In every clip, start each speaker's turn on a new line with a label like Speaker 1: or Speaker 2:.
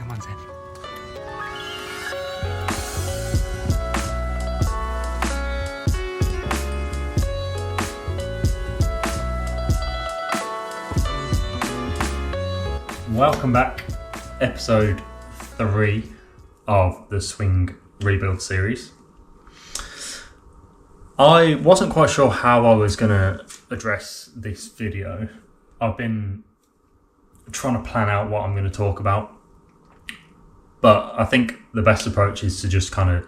Speaker 1: Someone's in. Welcome back, episode 3 of the Swing Rebuild series. I wasn't quite sure how I was going to address this video. I've been trying to plan out what I'm going to talk about, but I think the best approach is to just kind of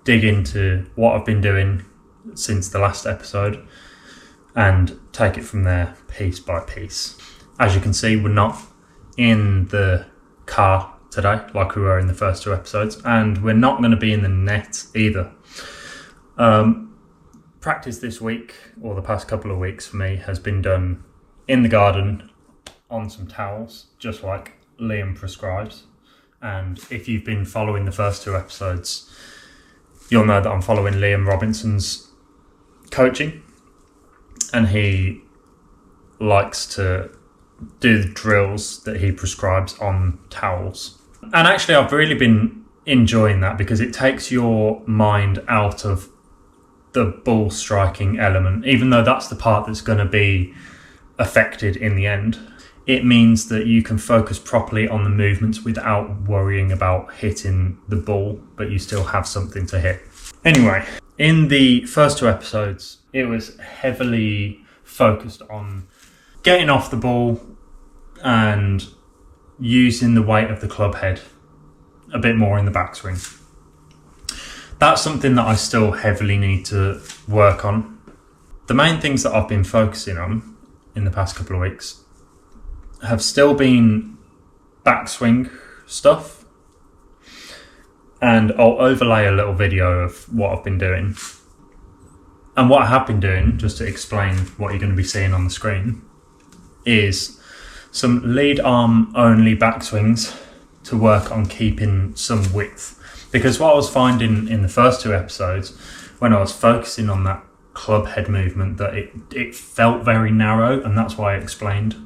Speaker 1: dig into what I've been doing since the last episode and take it from there piece by piece. As you can see, we're not in the car today like we were in the first 2 episodes, and we're not going to be in the net either. Practice this week, or the past couple of weeks for me, has been done in the garden on some towels, just like Liam prescribes. And if you've been following the first 2 episodes, you'll know that I'm following Liam Robinson's coaching, and he likes to do the drills that he prescribes on towels. And actually, I've really been enjoying that because it takes your mind out of the ball striking element, even though that's the part that's going to be affected in the end. It means that you can focus properly on the movements without worrying about hitting the ball, but you still have something to hit. Anyway, in the first 2 episodes, it was heavily focused on getting off the ball and using the weight of the club head a bit more in the backswing. That's something that I still heavily need to work on. The main things that I've been focusing on in the past couple of weeks have still been backswing stuff, and I'll overlay a little video of what I've been doing. And what I have been doing, just to explain what you're going to be seeing on the screen, is some lead arm only backswings to work on keeping some width. Because what I was finding in the first 2 episodes, when I was focusing on that club head movement, that it felt very narrow, and that's why I explained.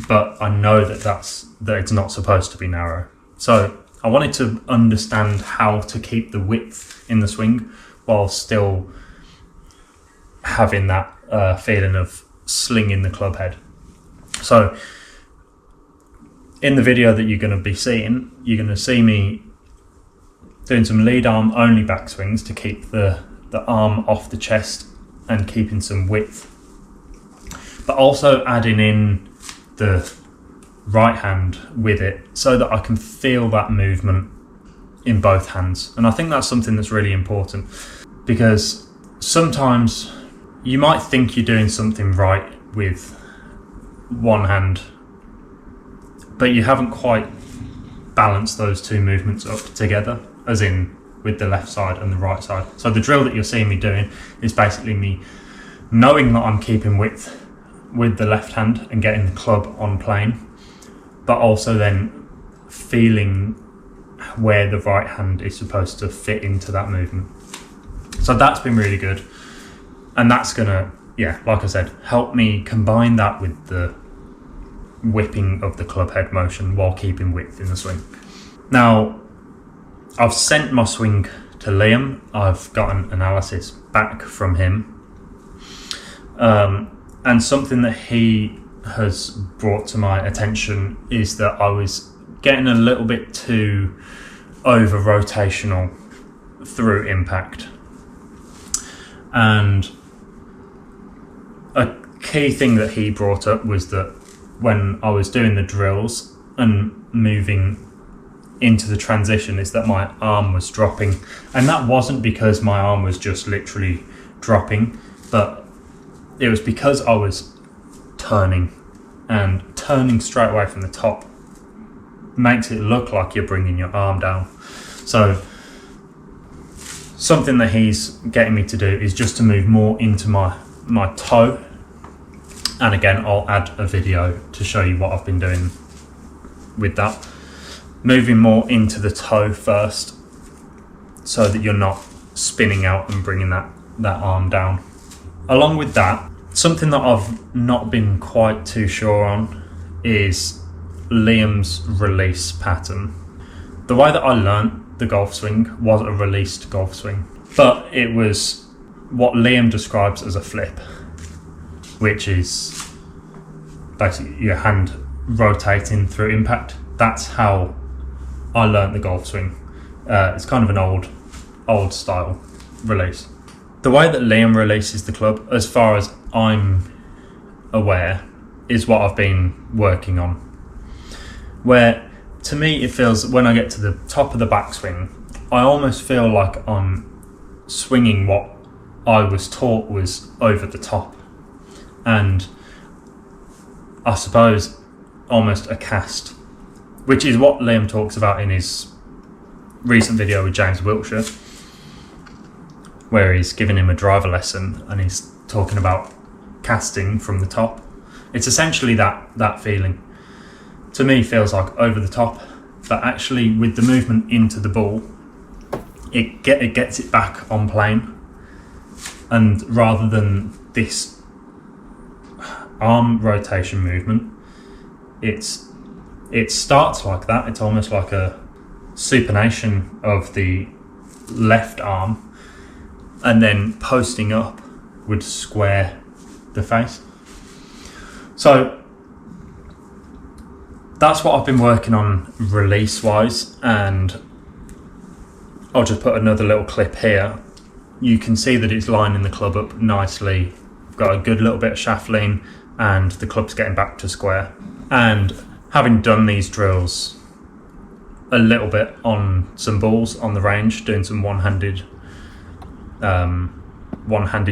Speaker 1: But I know that it's not supposed to be narrow. So I wanted to understand how to keep the width in the swing while still having that feeling of slinging the club head. So in the video that you're going to be seeing, you're going to see me doing some lead arm only backswings to keep the arm off the chest and keeping some width, but also adding in the right hand with it so that I can feel that movement in both hands. And I think that's something that's really important, because sometimes you might think you're doing something right with one hand, but you haven't quite balanced those 2 movements up together, as in with the left side and the right side. So the drill that you're seeing me doing is basically me knowing that I'm keeping width with the left hand and getting the club on plane, but also then feeling where the right hand is supposed to fit into that movement. So that's been really good, and that's gonna, like I said, help me combine that with the whipping of the club head motion while keeping width in the swing. Now, I've sent my swing to Liam. I've got an analysis back from him. And something that he has brought to my attention is that I was getting a little bit too over rotational through impact. And a key thing that he brought up was that when I was doing the drills and moving into the transition, is that my arm was dropping, and that wasn't because my arm was just literally dropping, but it was because I was turning, and turning straight away from the top makes it look like you're bringing your arm down. So something that he's getting me to do is just to move more into my toe, and again I'll add a video to show you what I've been doing with that. Moving more into the toe first so that you're not spinning out and bringing that arm down. Along with that, something that I've not been quite too sure on is Liam's release pattern. The way that I learnt the golf swing was a released golf swing, but it was what Liam describes as a flip, which is basically your hand rotating through impact. That's how I learnt the golf swing. It's kind of an old style release. The way that Liam releases the club, as far as I'm aware, is what I've been working on. Where to me it feels, when I get to the top of the backswing, I almost feel like I'm swinging what I was taught was over the top, and I suppose almost a cast, which is what Liam talks about in his recent video with James Wiltshire, where he's giving him a driver lesson and he's talking about casting from the top. It's essentially that feeling. To me, feels like over the top, but actually with the movement into the ball, it gets it back on plane. And rather than this arm rotation movement, it starts like that. It's almost like a supination of the left arm, and then posting up would square the face. So that's what I've been working on release wise, and I'll just put another little clip here. You can see that it's lining the club up nicely. I've got a good little bit of shaft lean and the club's getting back to square. And having done these drills a little bit on some balls on the range, doing some one-handed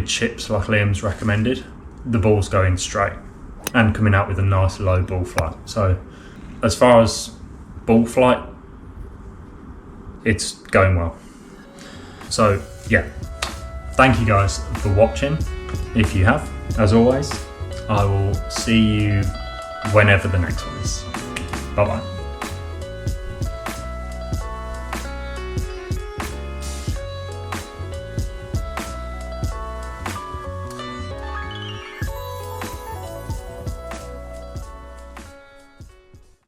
Speaker 1: chips like Liam's recommended, the ball's going straight and coming out with a nice low ball flight. So as far as ball flight, it's going well. So yeah, thank you guys for watching. If you have, as always, I will see you whenever the next one is. Bye bye.